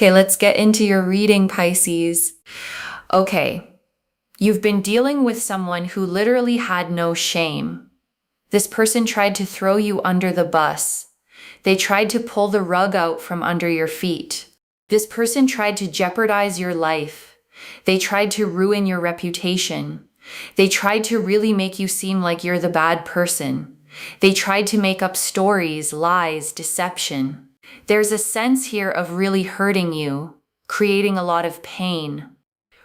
Okay, let's get into your reading, Pisces. Okay, you've been dealing with someone who literally had no shame. This person tried to throw you under the bus. They tried to pull the rug out from under your feet. This person tried to jeopardize your life. They tried to ruin your reputation. They tried to really make you seem like you're the bad person. They tried to make up stories, lies, deception. There's a sense here of really hurting you, creating a lot of pain.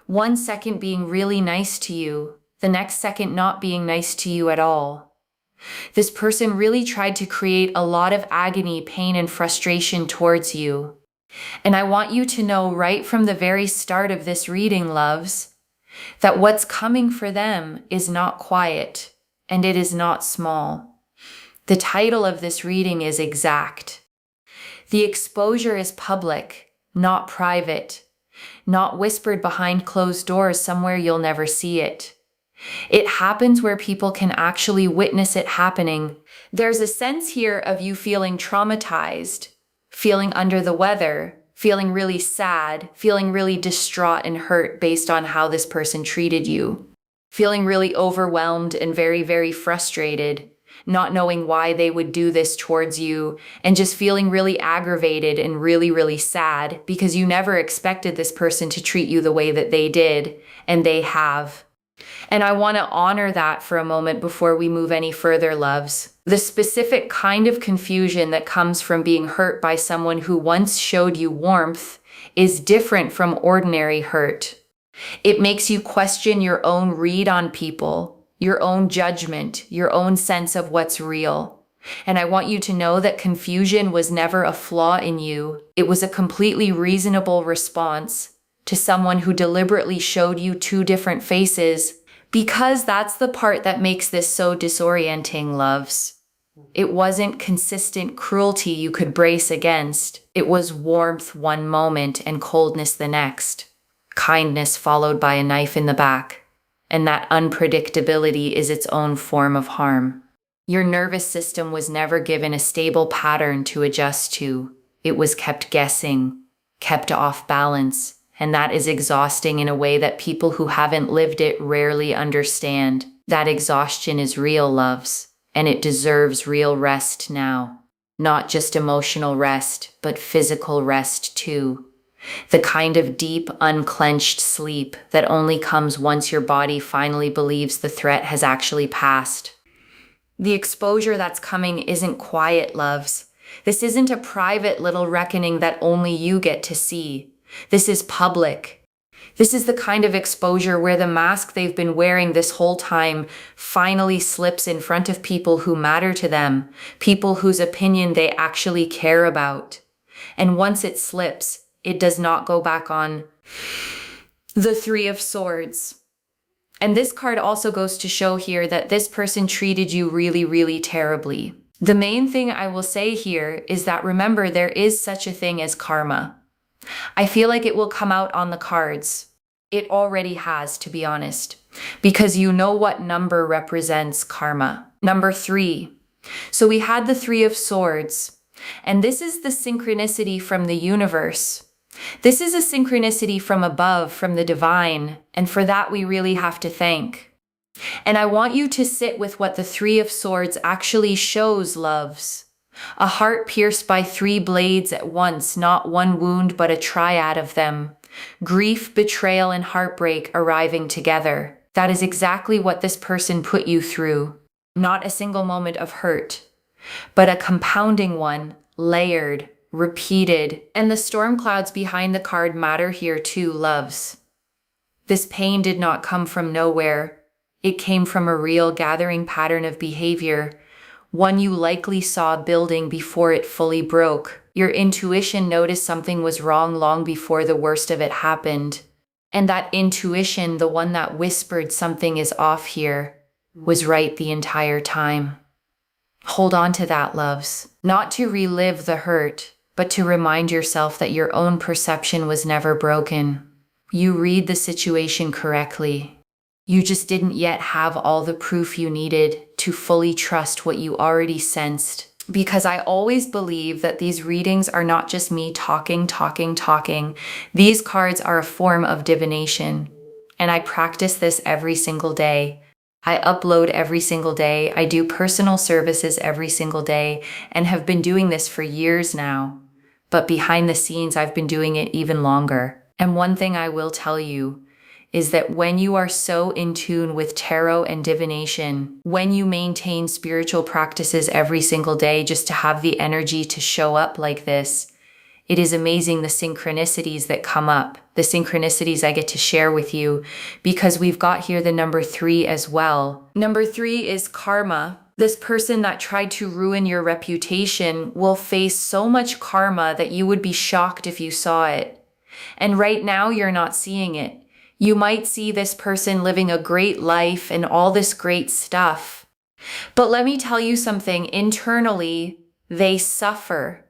1 second being really nice to you, the next second not being nice to you at all. This person really tried to create a lot of agony, pain, and frustration towards you. And I want you to know right from the very start of this reading, loves, that what's coming for them is not quiet, and it is not small. The title of this reading is exact. The exposure is public, not private, not whispered behind closed doors somewhere you'll never see it. It happens where people can actually witness it happening. There's a sense here of you feeling traumatized, feeling under the weather, feeling really sad, feeling really distraught and hurt based on how this person treated you, feeling really overwhelmed and very, very frustrated, not knowing why they would do this towards you, and just feeling really aggravated and really, really sad because you never expected this person to treat you the way that they did, and they have. And I want to honor that for a moment before we move any further, loves. The specific kind of confusion that comes from being hurt by someone who once showed you warmth is different from ordinary hurt. It makes you question your own read on people, your own judgment, your own sense of what's real. And I want you to know that confusion was never a flaw in you. It was a completely reasonable response to someone who deliberately showed you two different faces, because that's the part that makes this so disorienting, loves. It wasn't consistent cruelty you could brace against. It was warmth one moment and coldness the next. Kindness followed by a knife in the back. And that unpredictability is its own form of harm. Your nervous system was never given a stable pattern to adjust to. It was kept guessing, kept off balance, and that is exhausting in a way that people who haven't lived it rarely understand. That exhaustion is real, loves, and it deserves real rest now. Not just emotional rest, but physical rest too. The kind of deep, unclenched sleep that only comes once your body finally believes the threat has actually passed. The exposure that's coming isn't quiet, loves. This isn't a private little reckoning that only you get to see. This is public. This is the kind of exposure where the mask they've been wearing this whole time finally slips in front of people who matter to them, people whose opinion they actually care about. And once it slips, it does not go back on. The Three of Swords. And this card also goes to show here that this person treated you really, really terribly. The main thing I will say here is that remember, there is such a thing as karma. I feel like it will come out on the cards. It already has, to be honest, because you know what number represents karma. Number 3. So we had the Three of Swords, and this is the synchronicity from the universe. This is a synchronicity from above, from the divine, and for that we really have to thank. And I want you to sit with what the Three of Swords actually shows, loves. A heart pierced by 3 blades at once, not one wound but a triad of them. Grief, betrayal, and heartbreak arriving together. That is exactly what this person put you through. Not a single moment of hurt, but a compounding one, layered, repeated, and the storm clouds behind the card matter here too, loves. This pain did not come from nowhere. It came from a real gathering pattern of behavior, one you likely saw building before it fully broke. Your intuition noticed something was wrong long before the worst of it happened. And that intuition, the one that whispered something is off here, was right the entire time. Hold on to that, loves. Not to relive the hurt, but to remind yourself that your own perception was never broken. You read the situation correctly. You just didn't yet have all the proof you needed to fully trust what you already sensed. because I always believe that these readings are not just me talking. These cards are a form of divination, and I practice this every single day. I upload every single day. I do personal services every single day and have been doing this for years now. But behind the scenes, I've been doing it even longer. And one thing I will tell you is that when you are so in tune with tarot and divination, when you maintain spiritual practices every single day just to have the energy to show up like this, it is amazing the synchronicities that come up, the synchronicities I get to share with you, because we've got here the number 3 as well. Number 3 is karma. This person that tried to ruin your reputation will face so much karma that you would be shocked if you saw it. And right now, you're not seeing it. You might see this person living a great life and all this great stuff. But let me tell you something, internally, they suffer.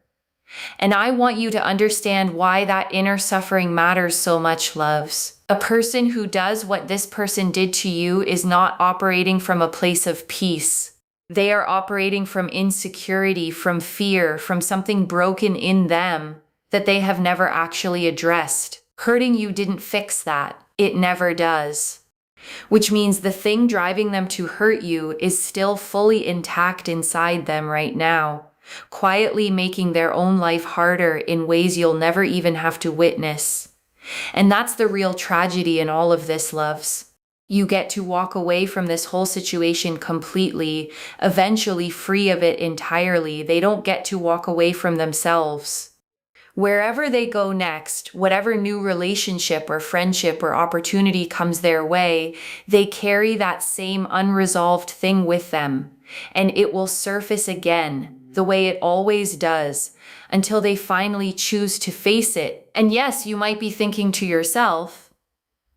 And I want you to understand why that inner suffering matters so much, loves. A person who does what this person did to you is not operating from a place of peace. They are operating from insecurity, from fear, from something broken in them that they have never actually addressed. Hurting you didn't fix that. It never does. Which means the thing driving them to hurt you is still fully intact inside them right now, quietly making their own life harder in ways you'll never even have to witness. And that's the real tragedy in all of this, loves. You get to walk away from this whole situation completely, eventually free of it entirely. They don't get to walk away from themselves. Wherever they go next, whatever new relationship or friendship or opportunity comes their way, they carry that same unresolved thing with them, and it will surface again, the way it always does, until they finally choose to face it. And yes, you might be thinking to yourself,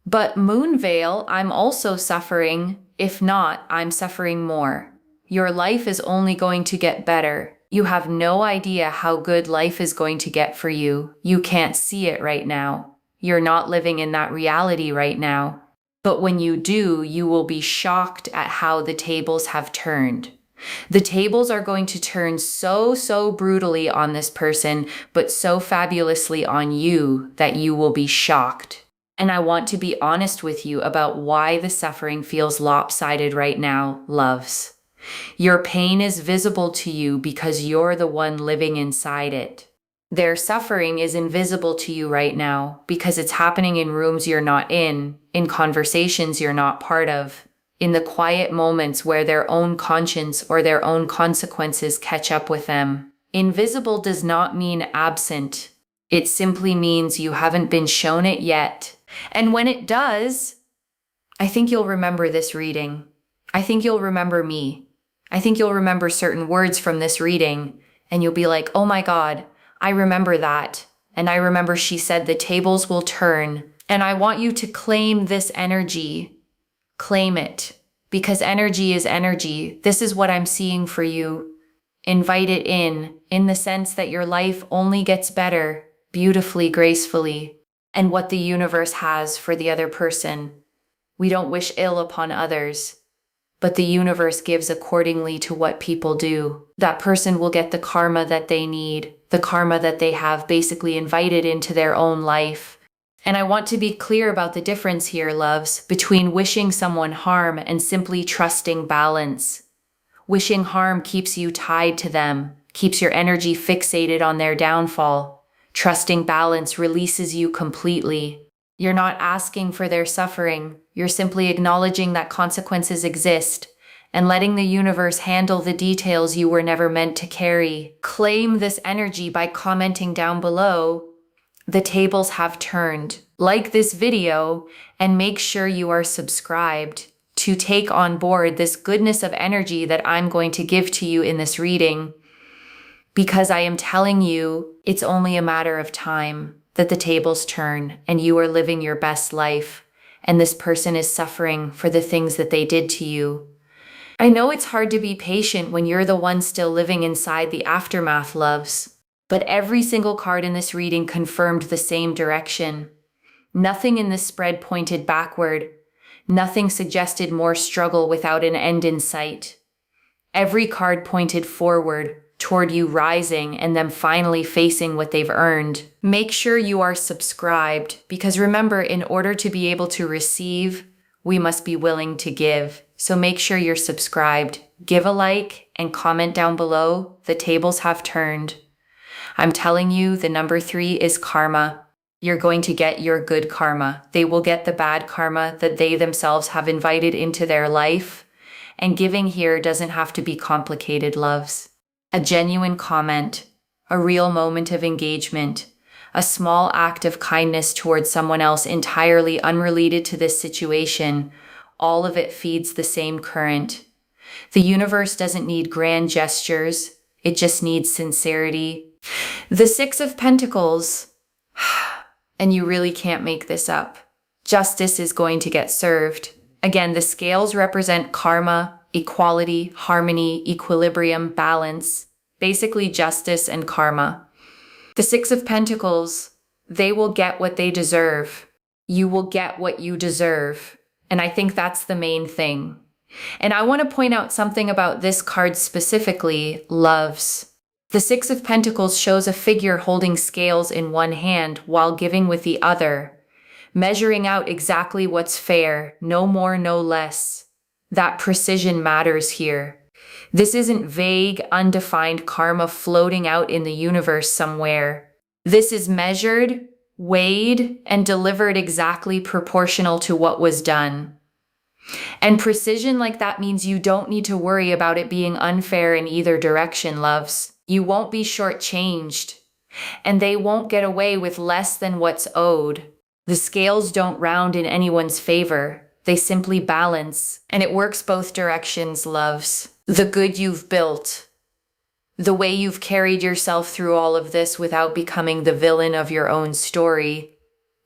but Moonveil, I'm also suffering. If not, I'm suffering more. Your life is only going to get better. You have no idea how good life is going to get for you. You can't see it right now. You're not living in that reality right now. But when you do, you will be shocked at how the tables have turned. The tables are going to turn so brutally on this person, but so fabulously on you that you will be shocked. And I want to be honest with you about why the suffering feels lopsided right now, loves. Your pain is visible to you because you're the one living inside it. Their suffering is invisible to you right now because it's happening in rooms you're not in conversations you're not part of, in the quiet moments where their own conscience or their own consequences catch up with them. Invisible does not mean absent. It simply means you haven't been shown it yet. And when it does, I think you'll remember this reading. I think you'll remember me. I think you'll remember certain words from this reading, and you'll be like, oh my God, I remember that. And I remember she said the tables will turn. And I want you to claim this energy. Claim it. Because energy is energy. This is what I'm seeing for you. Invite it in the sense that your life only gets better, beautifully, gracefully, and what the universe has for the other person. We don't wish ill upon others, but the universe gives accordingly to what people do. That person will get the karma that they need, the karma that they have basically invited into their own life. And I want to be clear about the difference here, loves, between wishing someone harm and simply trusting balance. Wishing harm keeps you tied to them, keeps your energy fixated on their downfall. Trusting balance releases you completely. You're not asking for their suffering. You're simply acknowledging that consequences exist and letting the universe handle the details you were never meant to carry. Claim this energy by commenting down below, the tables have turned. Like this video and make sure you are subscribed to take on board this goodness of energy that I'm going to give to you in this reading, because I am telling you it's only a matter of time that the tables turn and you are living your best life and this person is suffering for the things that they did to you. I know it's hard to be patient when you're the one still living inside the aftermath, loves, but every single card in this reading confirmed the same direction. Nothing in this spread pointed backward. Nothing suggested more struggle without an end in sight. Every card pointed forward, toward you rising and them finally facing what they've earned. Make sure you are subscribed, because remember, in order to be able to receive, we must be willing to give. So make sure you're subscribed. Give a like and comment down below. The tables have turned. I'm telling you, the number 3 is karma. You're going to get your good karma. They will get the bad karma that they themselves have invited into their life. And giving here doesn't have to be complicated, loves. A genuine comment, a real moment of engagement, a small act of kindness towards someone else entirely unrelated to this situation, all of it feeds the same current. The universe doesn't need grand gestures, it just needs sincerity. The 6 of Pentacles, and you really can't make this up. Justice is going to get served. Again, the scales represent karma, equality, harmony, equilibrium, balance, basically justice and karma. The 6 of Pentacles, they will get what they deserve. You will get what you deserve. And I think that's the main thing. And I want to point out something about this card specifically, loves. The 6 of Pentacles shows a figure holding scales in one hand while giving with the other, measuring out exactly what's fair, no more, no less. That precision matters here. This isn't vague, undefined karma floating out in the universe somewhere. This is measured, weighed, and delivered exactly proportional to what was done. And precision like that means you don't need to worry about it being unfair in either direction, loves. You won't be shortchanged, and they won't get away with less than what's owed. The scales don't round in anyone's favor. They simply balance, and it works both directions, loves. The good you've built, the way you've carried yourself through all of this without becoming the villain of your own story,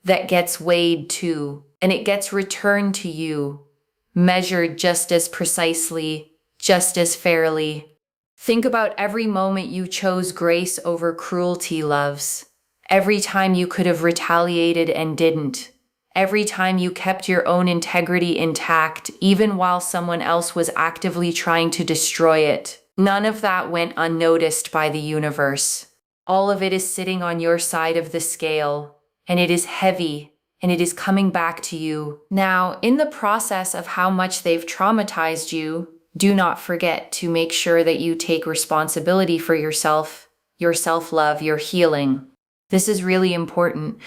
that gets weighed too, and it gets returned to you, measured just as precisely, just as fairly. Think about every moment you chose grace over cruelty, loves. Every time you could have retaliated and didn't. Every time you kept your own integrity intact, even while someone else was actively trying to destroy it. None of that went unnoticed by the universe. All of it is sitting on your side of the scale, and it is heavy, and it is coming back to you. Now, in the process of how much they've traumatized you, do not forget to make sure that you take responsibility for yourself, your self-love, your healing. This is really important,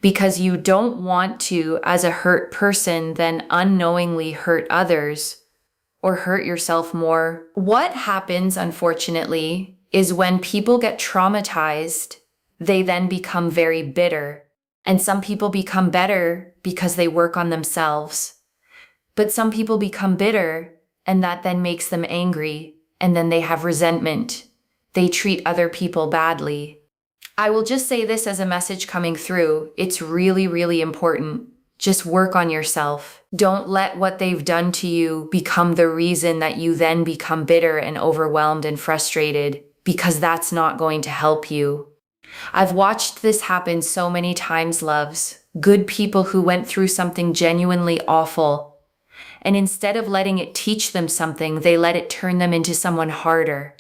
because you don't want to, as a hurt person, then unknowingly hurt others or hurt yourself more. What happens, unfortunately, is when people get traumatized, they then become very bitter. And some people become better because they work on themselves. But some people become bitter, and that then makes them angry, and then they have resentment. They treat other people badly. I will just say this as a message coming through. It's really, really important. Just work on yourself. Don't let what they've done to you become the reason that you then become bitter and overwhelmed and frustrated, because that's not going to help you. I've watched this happen so many times, loves. Good people who went through something genuinely awful, and instead of letting it teach them something, they let it turn them into someone harder.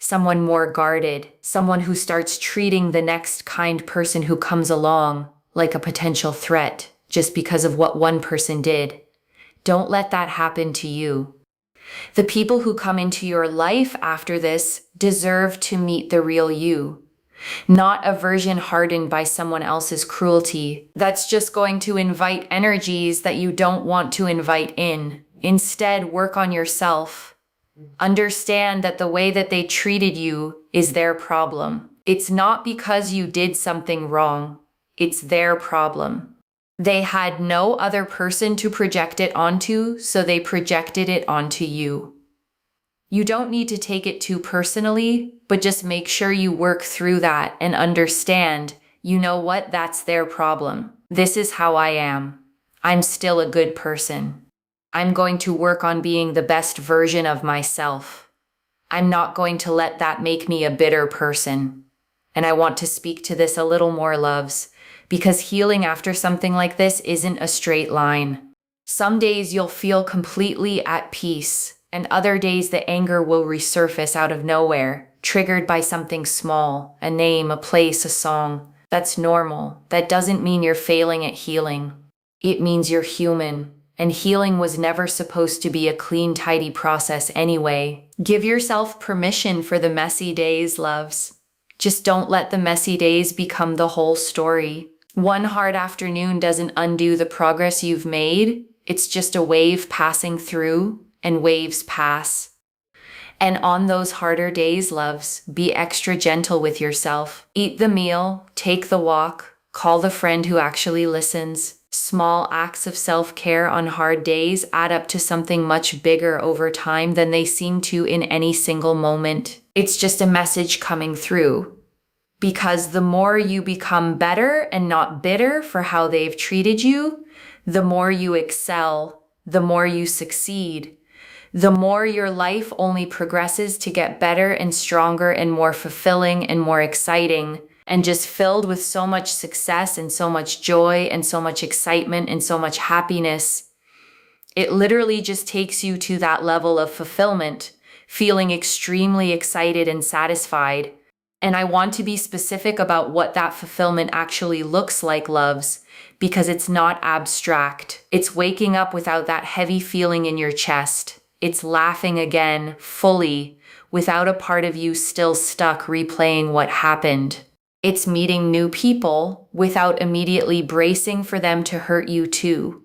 Someone more guarded, someone who starts treating the next kind person who comes along like a potential threat just because of what one person did. Don't let that happen to you. The people who come into your life after this deserve to meet the real you, not a version hardened by someone else's cruelty that's just going to invite energies that you don't want to invite in. Instead, work on yourself. Understand that the way that they treated you is their problem. It's not because you did something wrong. It's their problem. They had no other person to project it onto, so they projected it onto you. You don't need to take it too personally, but just make sure you work through that and understand, you know what, that's their problem. This is how I am. I'm still a good person. I'm going to work on being the best version of myself. I'm not going to let that make me a bitter person. And I want to speak to this a little more, loves, because healing after something like this isn't a straight line. Some days you'll feel completely at peace, and other days the anger will resurface out of nowhere, triggered by something small, a name, a place, a song. That's normal. That doesn't mean you're failing at healing. It means you're human. And healing was never supposed to be a clean, tidy process anyway. Give yourself permission for the messy days, loves. Just don't let the messy days become the whole story. One hard afternoon doesn't undo the progress you've made. It's just a wave passing through, and waves pass. And on those harder days, loves, be extra gentle with yourself. Eat the meal, take the walk, call the friend who actually listens. Small acts of self-care on hard days add up to something much bigger over time than they seem to in any single moment. It's just a message coming through. Because the more you become better and not bitter for how they've treated you, the more you excel, the more you succeed, the more your life only progresses to get better and stronger and more fulfilling and more exciting, and just filled with so much success and so much joy and so much excitement and so much happiness. It literally just takes you to that level of fulfillment, feeling extremely excited and satisfied. And I want to be specific about what that fulfillment actually looks like, loves, because it's not abstract. It's waking up without that heavy feeling in your chest. It's laughing again, fully, without a part of you still stuck replaying what happened. It's meeting new people without immediately bracing for them to hurt you too.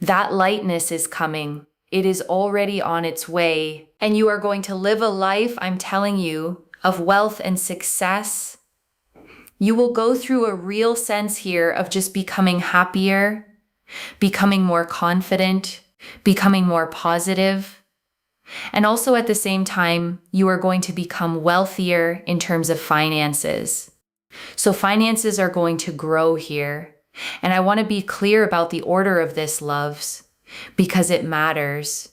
That lightness is coming. It is already on its way. And you are going to live a life, I'm telling you, of wealth and success. You will go through a real sense here of just becoming happier, becoming more confident, becoming more positive. And also at the same time, you are going to become wealthier in terms of finances. So finances are going to grow here. And I want to be clear about the order of this, loves, because it matters.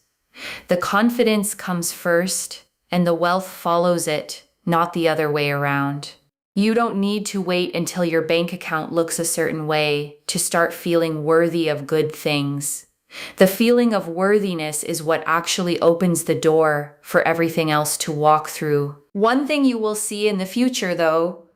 The confidence comes first and the wealth follows it, not the other way around. You don't need to wait until your bank account looks a certain way to start feeling worthy of good things. The feeling of worthiness is what actually opens the door for everything else to walk through. One thing you will see in the future, though,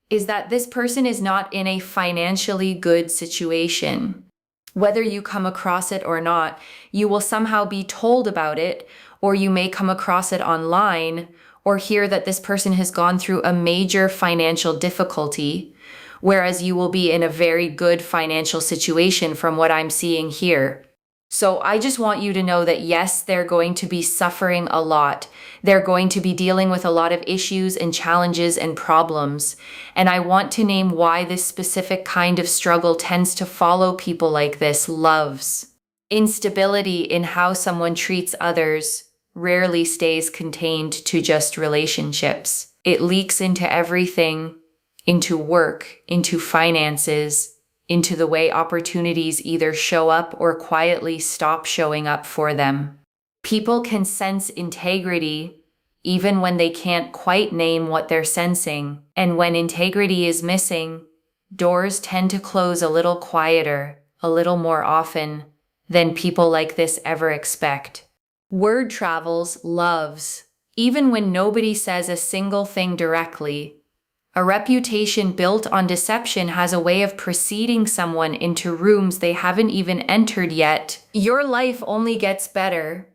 is that this person is not in a financially good situation. Whether you come across it or not, you will somehow be told about it, or you may come across it online, or hear that this person has gone through a major financial difficulty, whereas you will be in a very good financial situation from what I'm seeing here. So I just want you to know that yes, they're going to be suffering a lot. They're going to be dealing with a lot of issues and challenges and problems. And I want to name why this specific kind of struggle tends to follow people like this, loves. Instability in how someone treats others rarely stays contained to just relationships. It leaks into everything, into work, into finances, into the way opportunities either show up or quietly stop showing up for them. People can sense integrity even when they can't quite name what they're sensing. And when integrity is missing, doors tend to close a little quieter, a little more often than people like this ever expect. Word travels, loves, even when nobody says a single thing directly. A reputation built on deception has a way of preceding someone into rooms they haven't even entered yet. Your life only gets better,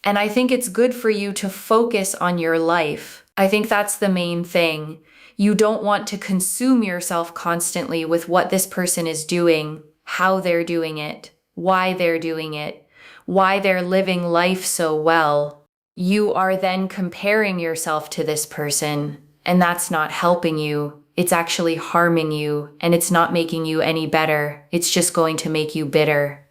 and I think it's good for you to focus on your life. I think that's the main thing. You don't want to consume yourself constantly with what this person is doing, how they're doing it, why they're doing it, why they're living life so well. You are then comparing yourself to this person. And that's not helping you. It's actually harming you, and it's not making you any better. It's just going to make you bitter.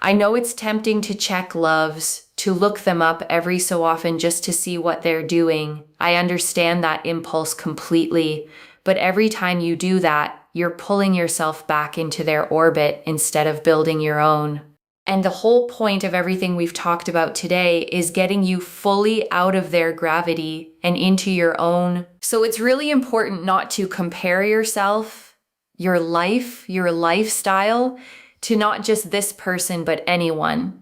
I know it's tempting to check loves, to look them up every so often just to see what they're doing. I understand that impulse completely, but every time you do that, you're pulling yourself back into their orbit instead of building your own. And the whole point of everything we've talked about today is getting you fully out of their gravity and into your own. So it's really important not to compare yourself, your life, your lifestyle to not just this person, but anyone.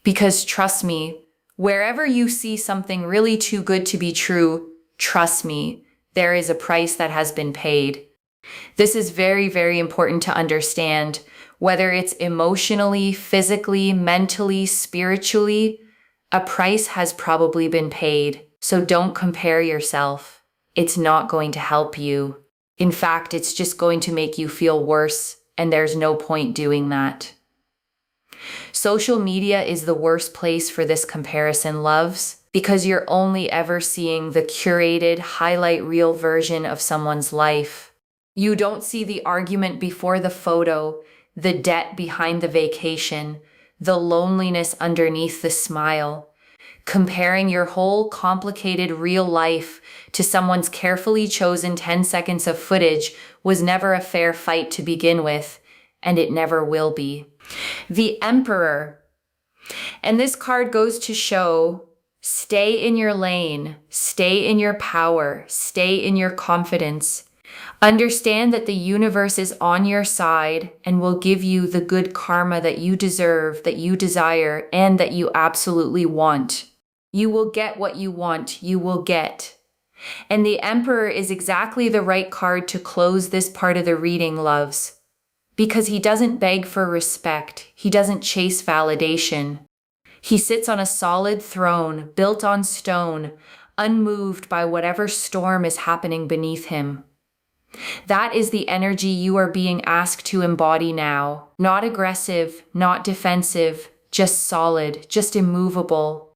Because trust me, wherever you see something really too good to be true, Trust me, there is a price that has been paid. This is very, very important to understand, whether it's emotionally, physically, mentally, spiritually, a price has probably been paid. So don't compare yourself. It's not going to help you. In fact, it's just going to make you feel worse, and there's no point doing that. Social media is the worst place for this comparison, loves, because you're only ever seeing the curated, highlight reel version of someone's life. You don't see the argument before the photo, the debt behind the vacation, the loneliness underneath the smile. Comparing your whole complicated real life to someone's carefully chosen 10 seconds of footage was never a fair fight to begin with, and it never will be. The Emperor. And this card goes to show, stay in your lane, stay in your power, stay in your confidence. Understand that the universe is on your side and will give you the good karma that you deserve, that you desire, and that you absolutely want. You will get what you want, you will get. And the Emperor is exactly the right card to close this part of the reading, loves, because he doesn't beg for respect, he doesn't chase validation. He sits on a solid throne, built on stone, unmoved by whatever storm is happening beneath him. That is the energy you are being asked to embody now. Not aggressive, not defensive, just solid, just immovable.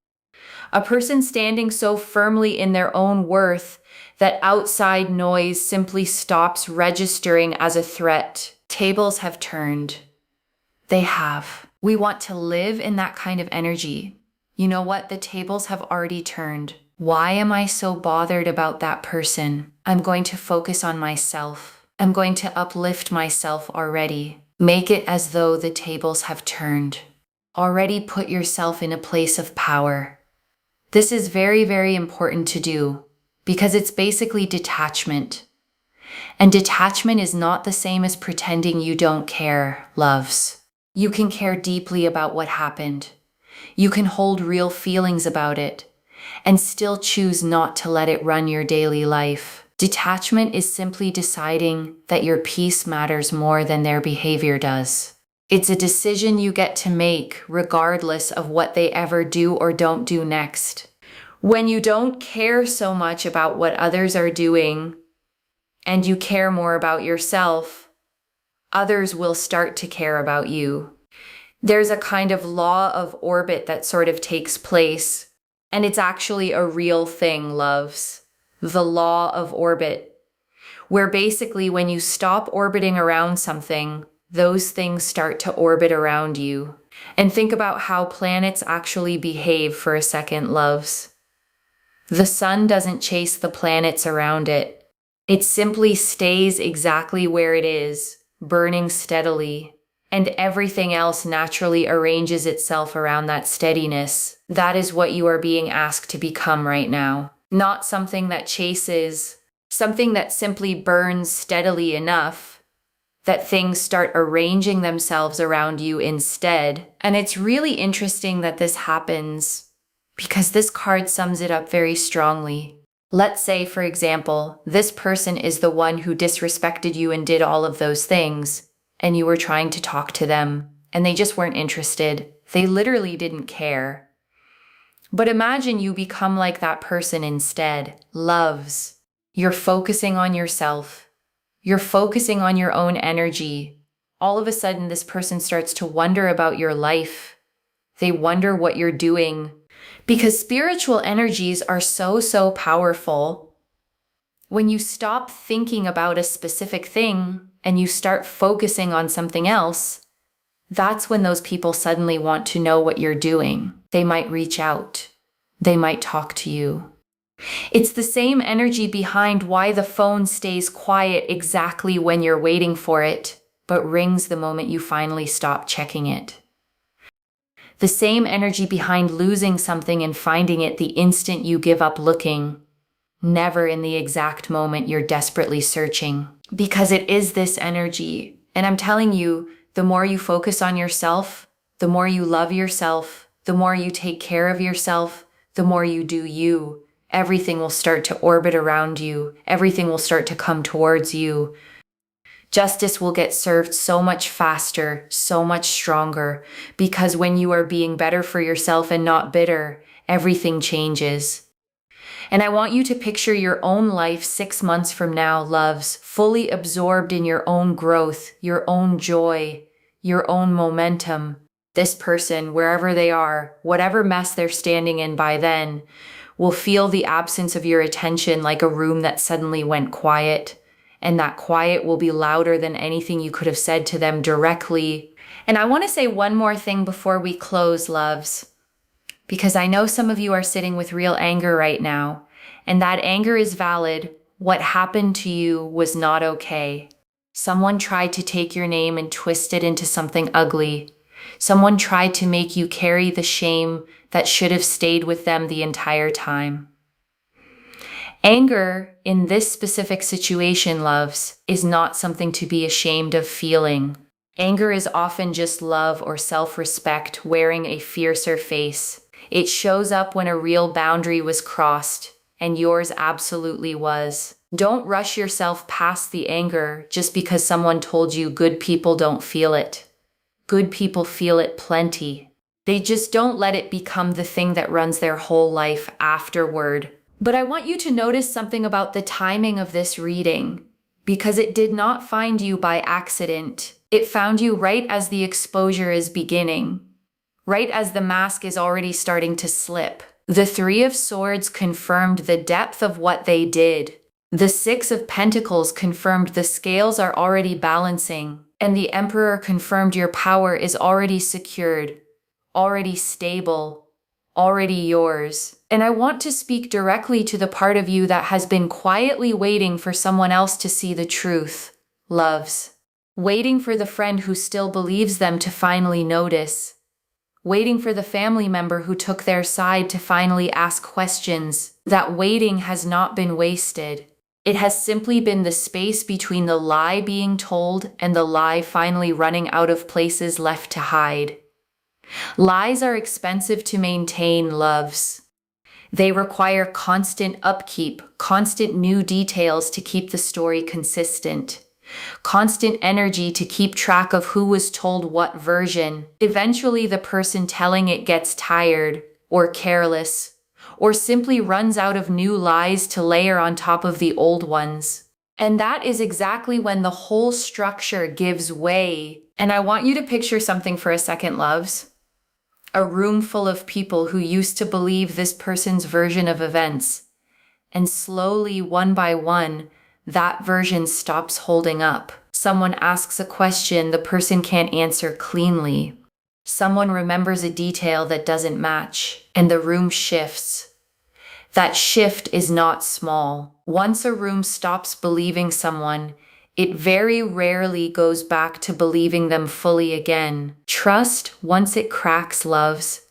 A person standing so firmly in their own worth that outside noise simply stops registering as a threat. Tables have turned. They have. We want to live in that kind of energy. You know what? The tables have already turned. Why am I so bothered about that person? I'm going to focus on myself. I'm going to uplift myself already. Make it as though the tables have turned. Already put yourself in a place of power. This is very, very important to do because it's basically detachment. And detachment is not the same as pretending you don't care, loves. You can care deeply about what happened. You can hold real feelings about it and still choose not to let it run your daily life. Detachment is simply deciding that your peace matters more than their behavior does. It's a decision you get to make regardless of what they ever do or don't do next. When you don't care so much about what others are doing and you care more about yourself, others will start to care about you. There's a kind of law of orbit that sort of takes place, and it's actually a real thing, loves. The law of orbit, where basically when you stop orbiting around something, those things start to orbit around you. And think about how planets actually behave for a second, loves. The sun doesn't chase the planets around it. It simply stays exactly where it is, burning steadily, and everything else naturally arranges itself around that steadiness. That is what you are being asked to become right now. Not something that chases, something that simply burns steadily enough that things start arranging themselves around you instead. And it's really interesting that this happens because this card sums it up very strongly. Let's say, for example, this person is the one who disrespected you and did all of those things, and you were trying to talk to them, and they just weren't interested. They literally didn't care. But imagine you become like that person instead. Loves. You're focusing on yourself. You're focusing on your own energy. All of a sudden, this person starts to wonder about your life. They wonder what you're doing. Because spiritual energies are so powerful. When you stop thinking about a specific thing and you start focusing on something else, that's when those people suddenly want to know what you're doing. They might reach out. They might talk to you. It's the same energy behind why the phone stays quiet exactly when you're waiting for it, but rings the moment you finally stop checking it. The same energy behind losing something and finding it the instant you give up looking, never in the exact moment you're desperately searching. Because it is this energy. And I'm telling you, the more you focus on yourself, the more you love yourself, the more you take care of yourself, the more you do you, Everything will start to orbit around you. Everything will start to come towards you. Justice will get served so much faster, so much stronger, because when you are being better for yourself and not bitter, everything changes. And I want you to picture your own life 6 months from now, loves, fully absorbed in your own growth, your own joy, your own momentum. This person, wherever they are, whatever mess they're standing in by then, will feel the absence of your attention like a room that suddenly went quiet. And that quiet will be louder than anything you could have said to them directly. And I want to say one more thing before we close, loves, because I know some of you are sitting with real anger right now, and that anger is valid. What happened to you was not okay. Someone tried to take your name and twist it into something ugly. Someone tried to make you carry the shame that should have stayed with them the entire time. Anger in this specific situation, loves, is not something to be ashamed of feeling. Anger is often just love or self-respect wearing a fiercer face. It shows up when a real boundary was crossed, and yours absolutely was. Don't rush yourself past the anger just because someone told you good people don't feel it. Good people feel it plenty. They just don't let it become the thing that runs their whole life afterward. But I want you to notice something about the timing of this reading, because it did not find you by accident. It found you right as the exposure is beginning, right as the mask is already starting to slip. The Three of Swords confirmed the depth of what they did. The Six of Pentacles confirmed the scales are already balancing, and the Emperor confirmed your power is already secured, already stable, already yours. And I want to speak directly to the part of you that has been quietly waiting for someone else to see the truth, loves. Waiting for the friend who still believes them to finally notice. Waiting for the family member who took their side to finally ask questions. That waiting has not been wasted. It has simply been the space between the lie being told and the lie finally running out of places left to hide. Lies are expensive to maintain, loves. They require constant upkeep, constant new details to keep the story consistent, constant energy to keep track of who was told what version. Eventually, the person telling it gets tired or careless, or simply runs out of new lies to layer on top of the old ones. And that is exactly when the whole structure gives way. And I want you to picture something for a second, loves. A room full of people who used to believe this person's version of events. And slowly, one by one, that version stops holding up. Someone asks a question the person can't answer cleanly. Someone remembers a detail that doesn't match, and the room shifts. That shift is not small. Once a room stops believing someone, it very rarely goes back to believing them fully again. Trust, once it cracks, loves,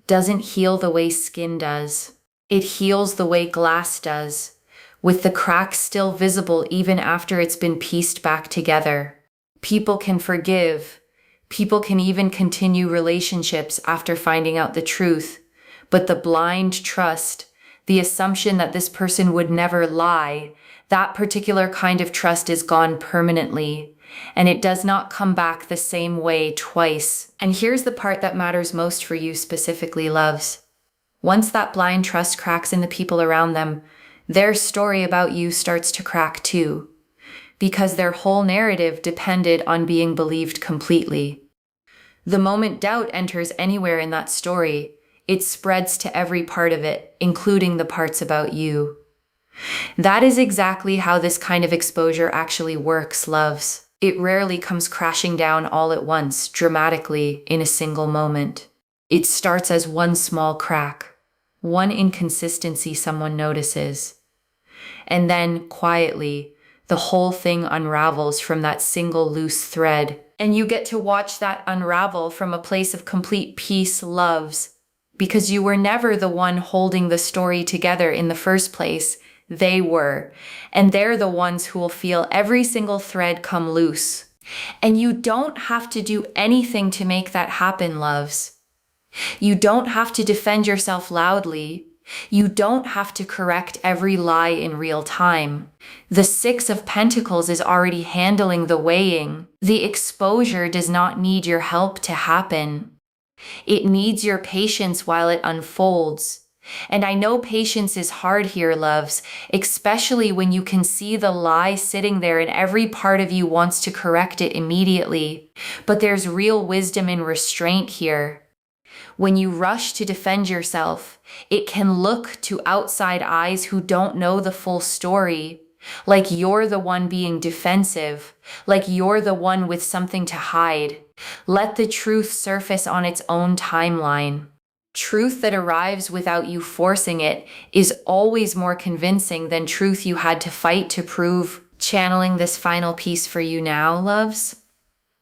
doesn't heal the way skin does. It heals the way glass does, with the crack still visible even after it's been pieced back together. People can forgive. People can even continue relationships after finding out the truth. But the blind trust, the assumption that this person would never lie, that particular kind of trust is gone permanently, and it does not come back the same way twice. And here's the part that matters most for you specifically, loves. Once that blind trust cracks in the people around them, their story about you starts to crack too, because their whole narrative depended on being believed completely. The moment doubt enters anywhere in that story, it spreads to every part of it, including the parts about you. That is exactly how this kind of exposure actually works, loves. It rarely comes crashing down all at once, dramatically, in a single moment. It starts as one small crack, one inconsistency someone notices. And then, quietly, the whole thing unravels from that single loose thread. And you get to watch that unravel from a place of complete peace, loves, because you were never the one holding the story together in the first place. They were, and they're the ones who will feel every single thread come loose. And you don't have to do anything to make that happen, loves. You don't have to defend yourself loudly. You don't have to correct every lie in real time. The Six of Pentacles is already handling the weighing. The exposure does not need your help to happen. It needs your patience while it unfolds. And I know patience is hard here, loves, especially when you can see the lie sitting there and every part of you wants to correct it immediately. But there's real wisdom in restraint here. When you rush to defend yourself, it can look to outside eyes who don't know the full story, like you're the one being defensive, like you're the one with something to hide. Let the truth surface on its own timeline. Truth that arrives without you forcing it is always more convincing than truth you had to fight to prove. Channeling this final piece for you now, loves.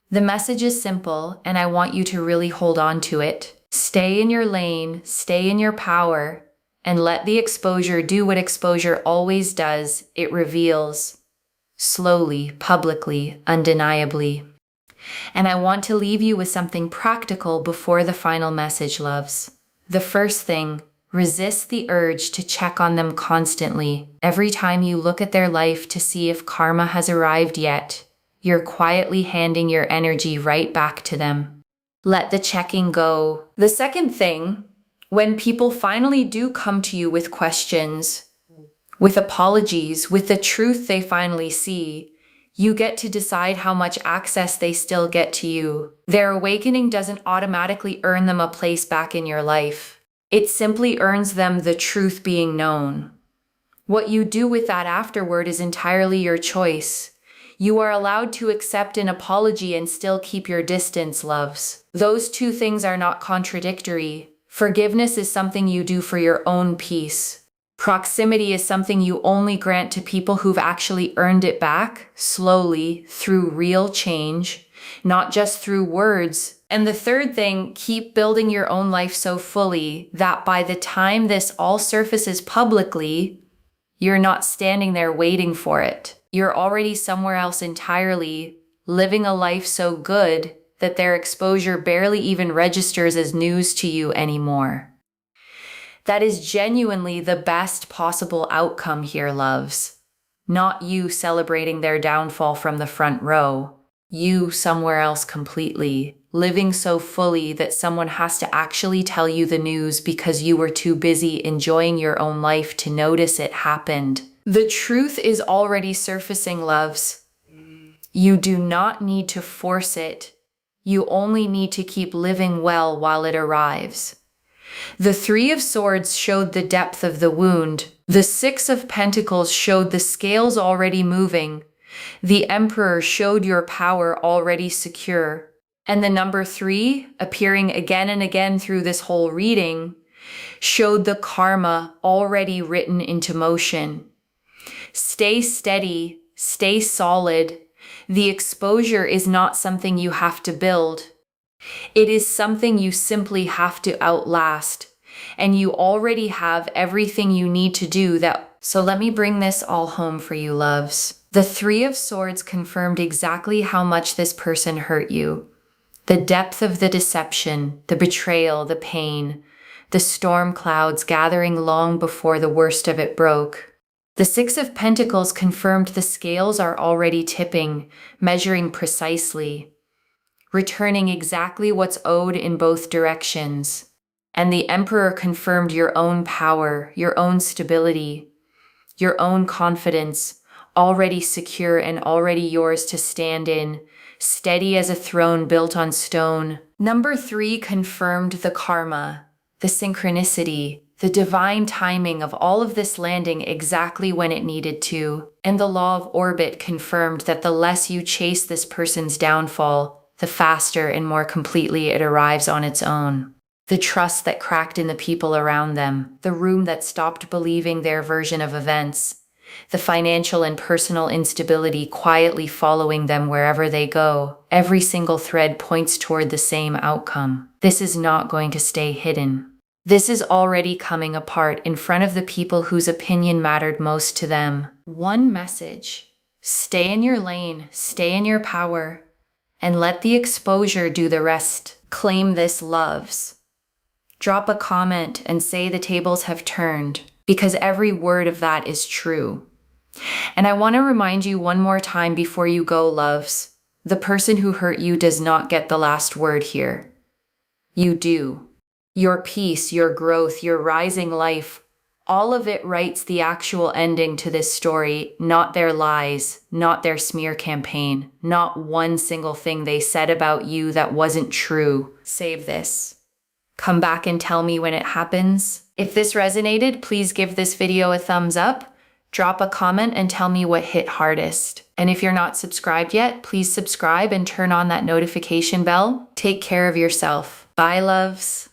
The message is simple, and I want you to really hold on to it. Stay in your lane, stay in your power, and let the exposure do what exposure always does. It reveals. Slowly, publicly, undeniably. And I want to leave you with something practical before the final message, loves. The first thing, resist the urge to check on them constantly. Every time you look at their life to see if karma has arrived yet, you're quietly handing your energy right back to them. Let the checking go. The second thing, when people finally do come to you with questions, with apologies, with the truth they finally see, you get to decide how much access they still get to you. Their awakening doesn't automatically earn them a place back in your life. It simply earns them the truth being known. What you do with that afterward is entirely your choice. You are allowed to accept an apology and still keep your distance, loves. Those two things are not contradictory. Forgiveness is something you do for your own peace. Proximity is something you only grant to people who've actually earned it back, slowly, through real change, not just through words. And the third thing, keep building your own life so fully that by the time this all surfaces publicly, you're not standing there waiting for it. You're already somewhere else entirely, living a life so good that their exposure barely even registers as news to you anymore. That is genuinely the best possible outcome here, loves. Not you celebrating their downfall from the front row. You somewhere else completely, living so fully that someone has to actually tell you the news because you were too busy enjoying your own life to notice it happened. The truth is already surfacing, loves. You do not need to force it. You only need to keep living well while it arrives. The Three of Swords showed the depth of the wound. The Six of Pentacles showed the scales already moving. The Emperor showed your power already secure. And the number 3, appearing again and again through this whole reading, showed the karma already written into motion. Stay steady, stay solid. The exposure is not something you have to build. It is something you simply have to outlast, and you already have everything you need to do that. So let me bring this all home for you, loves. The Three of Swords confirmed exactly how much this person hurt you. The depth of the deception, the betrayal, the pain, the storm clouds gathering long before the worst of it broke. The Six of Pentacles confirmed the scales are already tipping, measuring precisely, returning exactly what's owed in both directions. And the Emperor confirmed your own power, your own stability, your own confidence, already secure and already yours to stand in, steady as a throne built on stone. Number 3 confirmed the karma, the synchronicity, the divine timing of all of this landing exactly when it needed to. And the law of orbit confirmed that the less you chase this person's downfall, the faster and more completely it arrives on its own. The trust that cracked in the people around them, the room that stopped believing their version of events, the financial and personal instability quietly following them wherever they go. Every single thread points toward the same outcome. This is not going to stay hidden. This is already coming apart in front of the people whose opinion mattered most to them. One message: stay in your lane, stay in your power, and let the exposure do the rest. Claim this, loves. Drop a comment and say the tables have turned, because every word of that is true. And I want to remind you one more time before you go, loves. The person who hurt you does not get the last word here. You do. Your peace, your growth, your rising life, all of it writes the actual ending to this story, not their lies, not their smear campaign, not one single thing they said about you that wasn't true. Save this. Come back and tell me when it happens. If this resonated, please give this video a thumbs up, drop a comment and tell me what hit hardest. And if you're not subscribed yet, please subscribe and turn on that notification bell. Take care of yourself. Bye, loves.